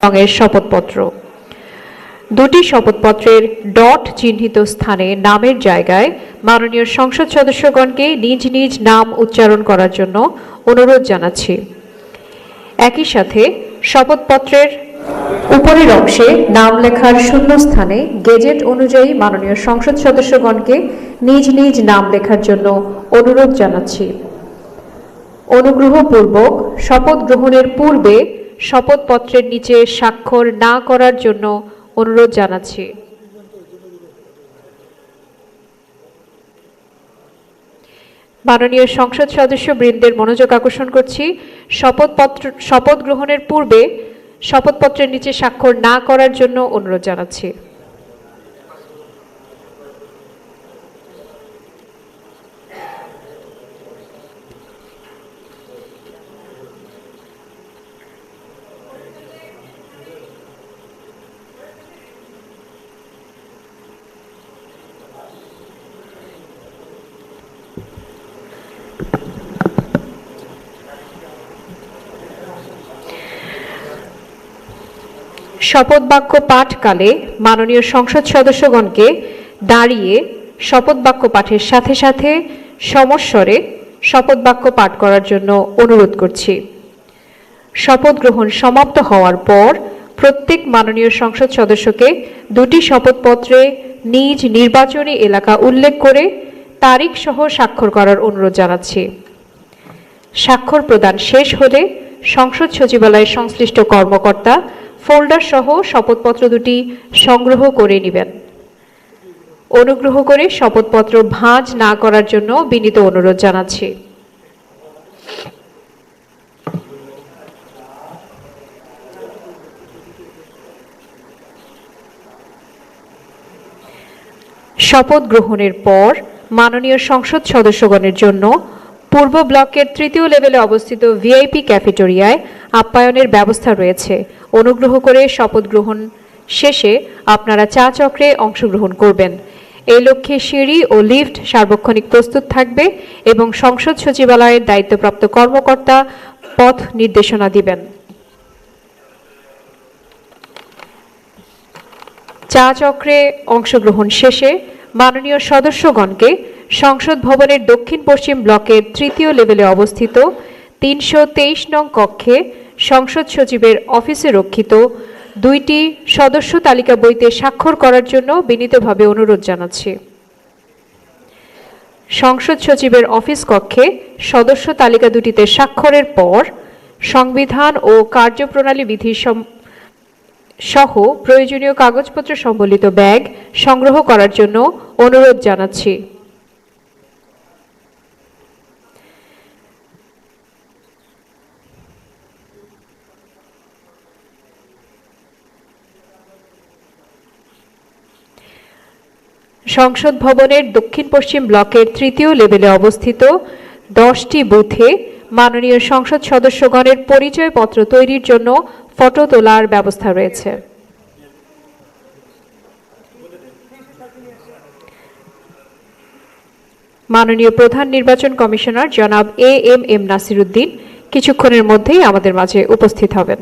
রঙের শপথপত্র। দুটি শপথপত্রের ডট চিহ্নিত স্থানে নামের জায়গায় মাননীয় সংসদ সদস্যগণকে নিজ নিজ নাম উচ্চারণ করার জন্য অনুরোধ জানাচ্ছি। একই সাথে শপথপত্রের উপরের অংশে নাম লেখার শূন্যস্থানে গেজেট অনুযায়ী মাননীয় সংসদ সদস্যগণকে নিজ নিজ নাম লেখার জন্য অনুরোধ জানাচ্ছি। অনুগ্রহপূর্বক শপথ গ্রহণের পূর্বে শপথপত্রের নিচে স্বাক্ষর না করার জন্য অনুরোধ জানাচ্ছি। মাননীয় সংসদ সদস্যবৃন্দের মনোযোগ আকর্ষণ করছি, শপথ গ্রহণের পূর্বে শপথপত্রের নিচে স্বাক্ষর না করার জন্য অনুরোধ জানাচ্ছি। শপথ বাক্য পাঠকালে মাননীয় সংসদ সদস্যগণকে দাঁড়িয়ে শপথ বাক্য পাঠের সাথে সাথে সমস্বরে শপথ বাক্য পাঠ করার জন্য অনুরোধ করছি। শপথ গ্রহণ সমাপ্ত হওয়ার পর প্রত্যেক মাননীয় সংসদ সদস্যকে দুটি শপথপত্রে নিজ নির্বাচনী এলাকা উল্লেখ করে তারিখ সহ স্বাক্ষর করার অনুরোধ জানাচ্ছি। স্বাক্ষর প্রদান শেষ হলে সংসদ সচিবালয়ের সংশ্লিষ্ট কর্মকর্তা ফোল্ডার সহ শপথপত্র দুটি সংগ্রহ করে নেবেন। অনুগ্রহ করে শপথপত্র ভাঁজ না করার জন্য বিনীত অনুরোধ জানাচ্ছি। শপথ গ্রহণের পর মাননীয় সংসদ সদস্যগণের জন্য পূর্ব ব্লকের তৃতীয় লেভেলে অবস্থিত ভিআইপি ক্যাফেটেরিয়ায় আপ্যায়নের ব্যবস্থা রয়েছে। অনুগ্রহ করে শপথ গ্রহণ শেষে আপনারা চা চক্রে অংশগ্রহণ করবেন। এই লক্ষ্যে সিঁড়ি ও লিফট সার্বক্ষণিক প্রস্তুত থাকবে এবং সংসদ সচিবালয়ের দায়িত্বপ্রাপ্ত কর্মকর্তা পথ নির্দেশনা দিবেন। চা চক্রে অংশগ্রহণ শেষে মাননীয় সদস্যগণকে সংসদ ভবনের দক্ষিণ পশ্চিম ব্লকের তৃতীয় লেভেলে অবস্থিত ৩২৩ নং কক্ষে সংসদ সচিবের অফিসে রক্ষিত দুইটি সদস্য তালিকা বইতে স্বাক্ষর করার জন্য বিনীতভাবে অনুরোধ জানাচ্ছি। সংসদ সচিবের অফিস কক্ষে সদস্য তালিকা দুটিতে স্বাক্ষরের পর সংবিধান ও কার্যপ্রণালী বিধি সহ প্রয়োজনীয় কাগজপত্র সম্বলিত ব্যাগ সংগ্রহ করার জন্য অনুরোধ জানাচ্ছি। সংসদ ভবনের দক্ষিণ পশ্চিম ব্লকের তৃতীয় লেভেলে অবস্থিত 10টি বুথে মাননীয় সংসদ সদস্যগণের পরিচয়পত্র তৈরির জন্য ফটো তোলার ব্যবস্থা রয়েছে। মাননীয় প্রধান নির্বাচন কমিশনার জনাব এএম নাসির উদ্দিন কিছুক্ষণের মধ্যেই আমাদের মাঝে উপস্থিত হবেন।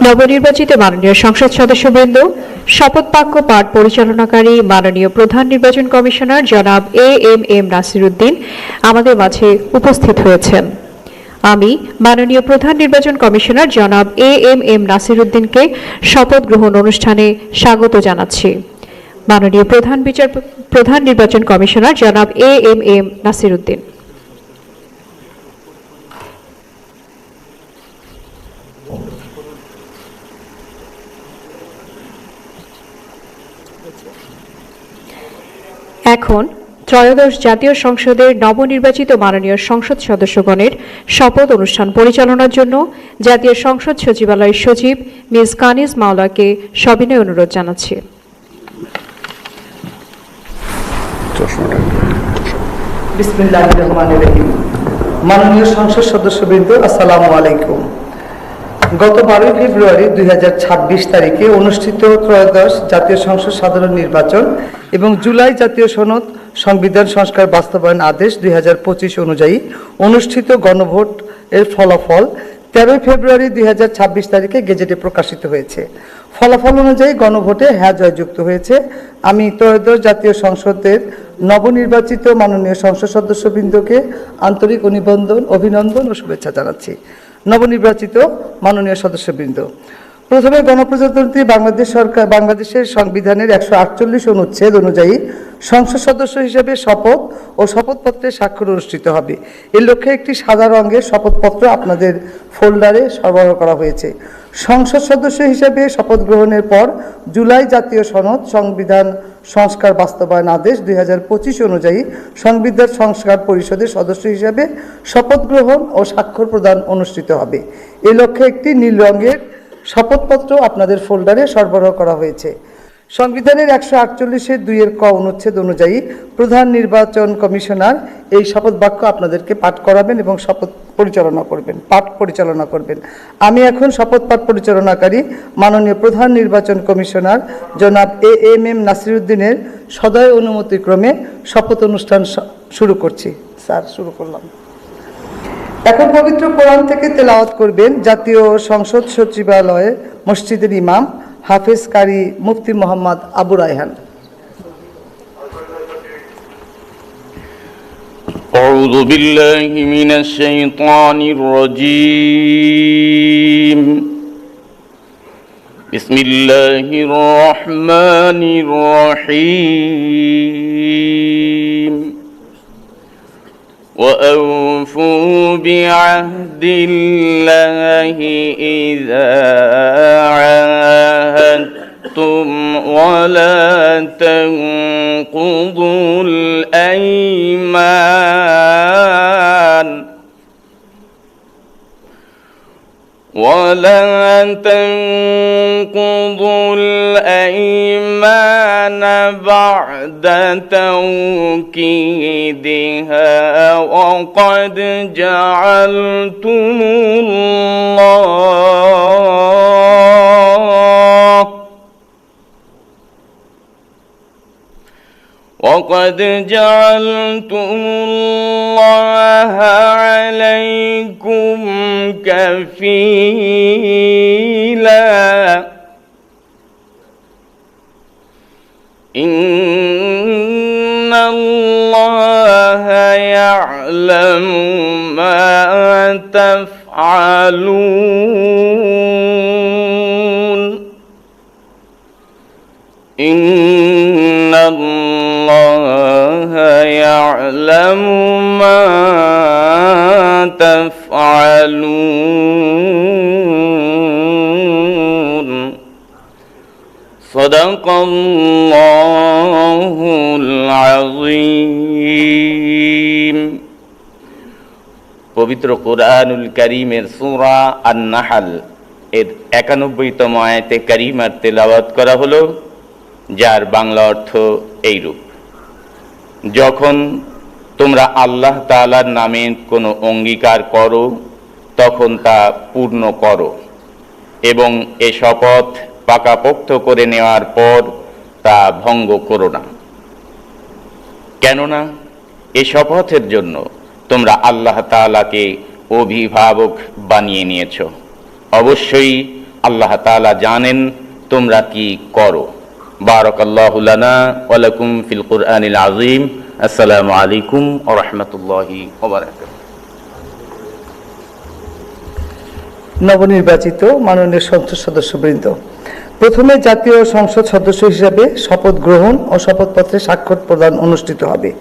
নবনির্বাচিত মাননীয় সংসদ সদস্যবৃন্দ, শপথ বাক্য পাঠ পরিচালনাকারী মাননীয় প্রধান নির্বাচন কমিশনার জনাব এম নাসির উদ্দিন আমাদের মাঝে উপস্থিত হয়েছেন। আমি মাননীয় প্রধান নির্বাচন কমিশনার জনাব এম নাসির উদ্দিনকে শপথ গ্রহণ অনুষ্ঠানে স্বাগত জানাচ্ছি। মাননীয় প্রধান নির্বাচন কমিশনার জনাব এম নাসির উদ্দিন। এখন ত্রয়োদশ জাতীয় সংসদের নবনির্বাচিত মাননীয় সংসদ সদস্যগণের শপথ অনুষ্ঠান পরিচালনার জন্য জাতীয় সংসদ সচিবালয়ের সচিব মিস কানিজ মাওলাকে সবিনয় অনুরোধ জানাচ্ছি। বিসমিল্লাহির রহমানির রহিম। মাননীয় সংসদ সদস্যবৃন্দ, আসসালামু আলাইকুম। গত 12 ফেব্রুয়ারি 2026 তারিখে অনুষ্ঠিত ত্রয়োদশ জাতীয় সংসদ সাধারণ নির্বাচন এবং জুলাই জাতীয় সনদ সংবিধান সংস্কার বাস্তবায়ন আদেশ 2025 অনুযায়ী অনুষ্ঠিত গণভোট এর ফলাফল 13 ফেব্রুয়ারি 2026 তারিখে গেজেটে প্রকাশিত হয়েছে। ফলাফল অনুযায়ী গণভোটে হ্যাঁ জয়যুক্ত হয়েছে। আমি ত্রয়োদশ জাতীয় সংসদের নবনির্বাচিত মাননীয় সংসদ সদস্যবৃন্দকে আন্তরিক অভিনন্দন ও শুভেচ্ছা জানাচ্ছি। নবনির্বাচিত মাননীয় সদস্যবৃন্দ, প্রথমে গণপ্রজাতন্ত্রী বাংলাদেশের সংবিধানের 148 অনুচ্ছেদ অনুযায়ী সংসদ সদস্য হিসেবে শপথ ও শপথপত্রে স্বাক্ষর অনুষ্ঠিত হবে। এর লক্ষ্যে একটি সাদা রঙের শপথপত্র আপনাদের ফোল্ডারে সরবরাহ করা হয়েছে। সংসদ সদস্য হিসেবে শপথ গ্রহণের পর জুলাই জাতীয় সনদ সংবিধান সংস্কার বাস্তবায়ন আদেশ 2025 অনুযায়ী সংবিধান সংস্কার পরিষদের সদস্য হিসেবে শপথ গ্রহণ ও স্বাক্ষর প্রদান অনুষ্ঠিত হবে। এ লক্ষ্যে একটি নীল রঙের শপথপত্র আপনাদের ফোল্ডারে সরবরাহ করা হয়েছে। সংবিধানের 148-এর 2 ক অনুচ্ছেদ অনুযায়ী প্রধান নির্বাচন কমিশনার এই শপথ বাক্য আপনাদেরকে পাঠ করাবেন এবং পাঠ পরিচালনা করবেন। আমি এখন শপথ পাঠ পরিচালনাকারী মাননীয় প্রধান নির্বাচন কমিশনার জনাব এম নাসির উদ্দিনের সদয় অনুমতিক্রমে শপথ অনুষ্ঠান শুরু করছি। স্যার, শুরু করলাম। এখন পবিত্র কোরআন থেকে তেলাওয়াত করবেন জাতীয় সংসদ সচিবালয়ে মসজিদের ইমাম হাফেজ কারি মুফতি মোহাম্মদ আবু রায়হান। أعوذ بالله من الشيطان الرجيم. بسم الله الرحمن الرحيم. وأوفوا بعهد الله إذا عاهدتم ولا تنقضوا الأيمان بعد توكيدها وقد جعلتم الله عليكم كفيلا إن الله يعلم ما تفعلون إن الله يعلم ما تفعلون صدق الله العظيم পবিত্র কুরআনুল কারীমের সূরা আন-নাহল এর 91তম আয়াতে কারীমার তেলাওয়াত করা হলো, যার বাংলা অর্থ এইরূপ: যখন তোমরা আল্লাহ তাআলার নামে কোনো অঙ্গীকার করো তখন তা পূর্ণ করো এবং এ শপথ পাকাপোক্ত করে নেওয়ার পর তা ভঙ্গ করো না। কেননা এ শপথের জন্য তোমরা আল্লাহ তাআলাকে অভিভাবক বানিয়ে নিয়েছ। অবশ্যই আল্লাহ তাআলা জানেন তোমরা কি করো। বারাকাল্লাহু লানা ওয়া লাকুম ফিল কুরআনিল আযীম। আসসালামু আলাইকুম ওয়া রাহমাতুল্লাহি ওয়া বারাকাতুহু। নবনির্বাচিত মাননীয় সংসদ সদস্যবৃন্দ, প্রথমে জাতীয় সংসদ সদস্য হিসাবে শপথ গ্রহণ ও শপথপত্রে স্বাক্ষর প্রদান অনুষ্ঠিত হবে।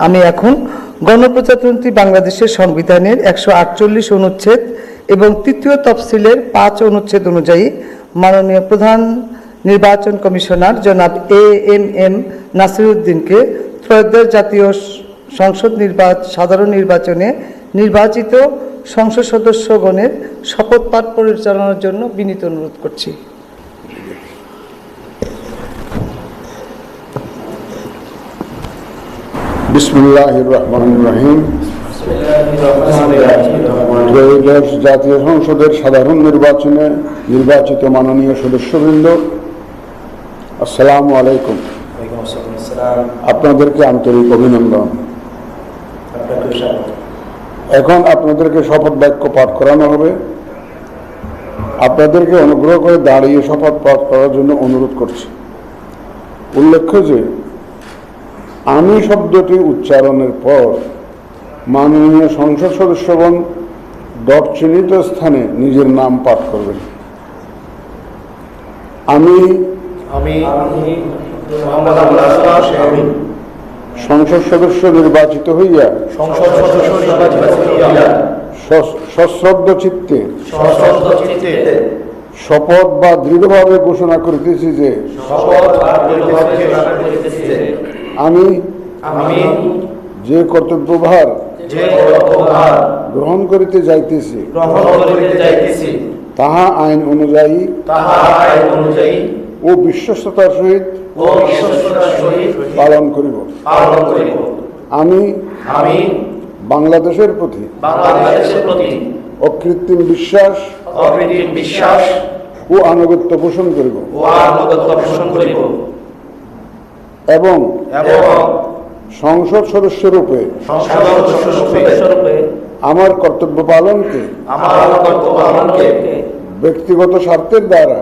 আমি এখন গণপ্রজাতন্ত্রী বাংলাদেশের সংবিধানের 148 অনুচ্ছেদ এবং তৃতীয় তফসিলের 5 অনুচ্ছেদ অনুযায়ী মাননীয় প্রধান নির্বাচন কমিশনার জনাব এএমএম নাসিরউদ্দিনকে ত্রয়োদশ জাতীয় সংসদ সাধারণ নির্বাচনে নির্বাচিত সংসদ সদস্যগণের শপথ পাঠ পরিচালনার জন্য বিনীত অনুরোধ করছি। বিসমিল্লাহির রহমানির রহিম। ত্রয়োদশ জাতীয় সংসদের সাধারণ নির্বাচনে নির্বাচিত মাননীয় সদস্যবৃন্দ, আসসালামু আলাইকুম। আপনাদেরকে আন্তরিক অভিনন্দন। এখন আপনাদেরকে শপথ বাক্য পাঠ করানো হবে। আপনাদেরকে অনুগ্রহ করে দাঁড়িয়ে শপথ পাঠ করার জন্য অনুরোধ করছি। উল্লেখ্য যে আমি শব্দটি উচ্চারণের পর মাননীয় সংসদ সদস্যগণ ডট চিহ্নিত স্থানে নিজের নাম পাঠ করবেন। আমি সংসদ সদস্য নির্বাচিত হইয়া সশ্রদ্ধ চিত্তে শপথ বা দৃঢ়ভাবে ঘোষণা করিতেছি যে আমি যে কর্তব্যভার গ্রহণ করিতে যাইতেছি তাহা আইন অনুযায়ী ও বিশ্বস্ততার সহিত পালন করিব। আমি বাংলাদেশের প্রতি অকৃত্রিম বিশ্বাস ও আনুগত্য পোষণ করিব এবং সংসদ সদস্য রূপে আমার কর্তব্য পালনকে ব্যক্তিগত স্বার্থের দ্বারা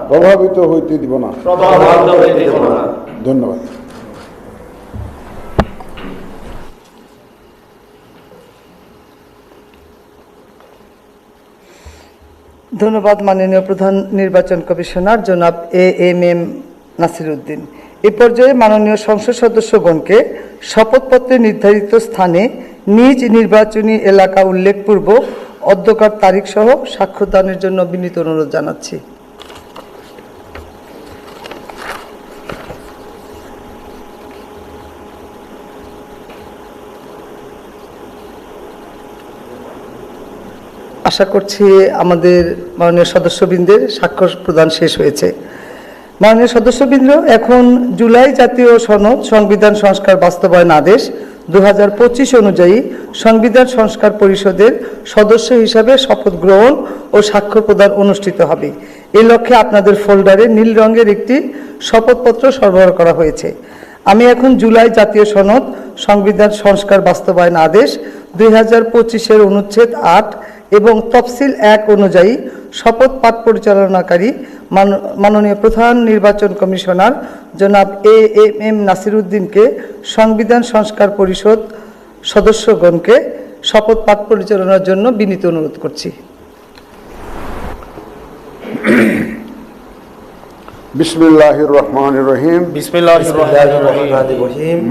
প্রভাবিত হইতে দিব না। ধন্যবাদ। ধন্যবাদ মাননীয় প্রধান নির্বাচন কমিশনার জনাব এএমএম নাসিরউদ্দিন। এ পর্যায়ে মাননীয় সংসদ সদস্যগণকে শপথপত্রে নির্ধারিত স্থানে নিজ নির্বাচনী এলাকা উল্লেখপূর্বক অধ্যকার তারিখ সহ স্বাক্ষরদানের জন্য বিনীত অনুরোধ জানাচ্ছি। আশা করছি আমাদের মাননীয় সদস্যবৃন্দের স্বাক্ষর প্রদান শেষ হয়েছে। মাননীয় সদস্যবৃন্দ, এখন জুলাই জাতীয় সনদ সংবিধান সংস্কার বাস্তবায়ন আদেশ 2025 অনুযায়ী সংবিধান সংস্কার পরিষদের সদস্য হিসাবে শপথ গ্রহণ ও স্বাক্ষর প্রদান অনুষ্ঠিত হবে। এই লক্ষ্যে আপনাদের ফোল্ডারে নীল রঙের একটি শপথপত্র সরবরাহ করা হয়েছে। আমি এখন জুলাই জাতীয় সনদ সংবিধান সংস্কার বাস্তবায়ন আদেশ 2025 অনুচ্ছেদ 8 এবং তফসিল 1 অনুযায়ী শপথ পাঠ পরিচালনাকারী মাননীয় প্রধান নির্বাচন কমিশনার জনাব এএমএম নাসিরউদ্দিনকে সংবিধান সংস্কার পরিষদ সদস্যগণকে শপথ পাঠ পরিচালনার জন্য বিনীত অনুরোধ করছি। বিসমিল্লাহির রহমানির রহিম।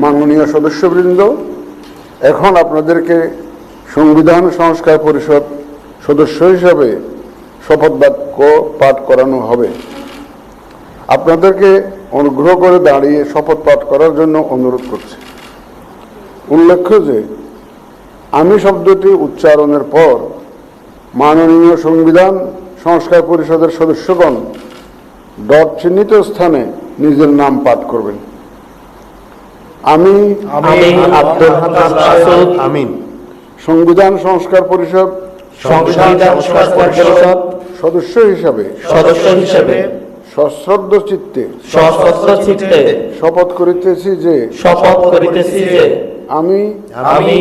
মাননীয় সদস্যবৃন্দ, এখন আপনাদেরকে সংবিধান সংস্কার পরিষদ সদস্য হিসাবে শপথ বাক্য পাঠ করানো হবে। আপনাদেরকে অনুগ্রহ করে দাঁড়িয়ে শপথ পাঠ করার জন্য অনুরোধ করছি। উল্লেখ্য যে আমি শব্দটি উচ্চারণের পর মাননীয় সংবিধান সংস্কার পরিষদের সদস্যগণ ডট চিহ্নিত স্থানে নিজের নাম পাঠ করবেন। আমি আব্দুল হান্নান মাসুদ আমিন সংবিধান সংস্কার পরিষদ সদস্য হিসাবে সশ্রদ্ধ চিত্তে শপথ করিতেছি যে আমি আমি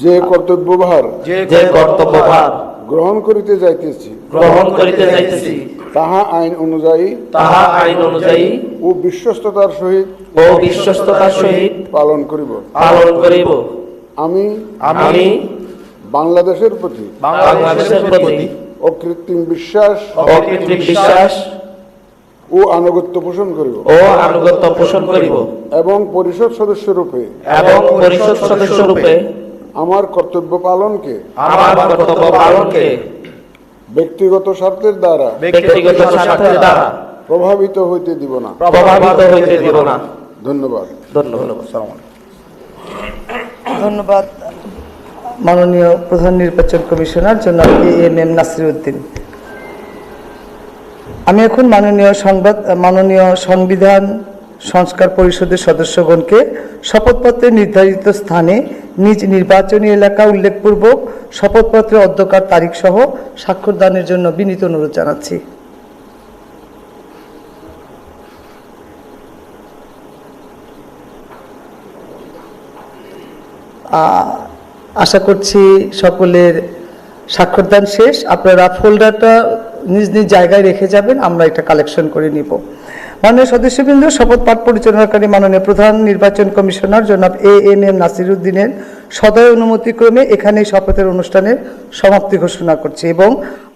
যে কর্তব্যভার যে কর্তব্যভার গ্রহণ করিতে যাইতেছি গ্রহণ করিতে যাইতেছি তাহা আইন অনুযায়ী ও বিশ্বস্ততার সহিত পালন করিব। আমি বাংলাদেশের প্রতি অকৃত্রিম বিশ্বাস ও আনুগত্য পোষণ করিব এবং পরিষদ সদস্য রূপে আমার কর্তব্য পালনকে ব্যক্তিগত স্বার্থের দ্বারা প্রভাবিত হইতে দিব না। ধন্যবাদ। ধন্যবাদ মাননীয় প্রধান নির্বাচন কমিশনার জনাব AMM নাসির উদ্দিন। আমি এখন মাননীয় সংবিধান সংস্কার পরিষদের সদস্যগণকে শপথপত্রে নির্ধারিত স্থানে নিজ নির্বাচনী এলাকা উল্লেখপূর্বক শপথপত্রের অধ্যকার তারিখ সহ স্বাক্ষর দানের জন্য বিনীত অনুরোধ জানাচ্ছি। আশা করছি সকলের স্বাক্ষরদান শেষ। আপনারা ফোল্ডারটা নিজ নিজ জায়গায় রেখে যাবেন, আমরা এটা কালেকশন করে নিব। মাননীয় সদস্যবৃন্দ, শপথ পাঠ পরিচালনাকারী মাননীয় প্রধান নির্বাচন কমিশনার জনাব AMM নাসির উদ্দিনের সদয় অনুমতিক্রমে এখানে শপথের অনুষ্ঠানের সমাপ্তি ঘোষণা করছি এবং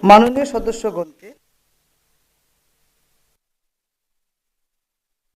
মাননীয় সদস্যগণকে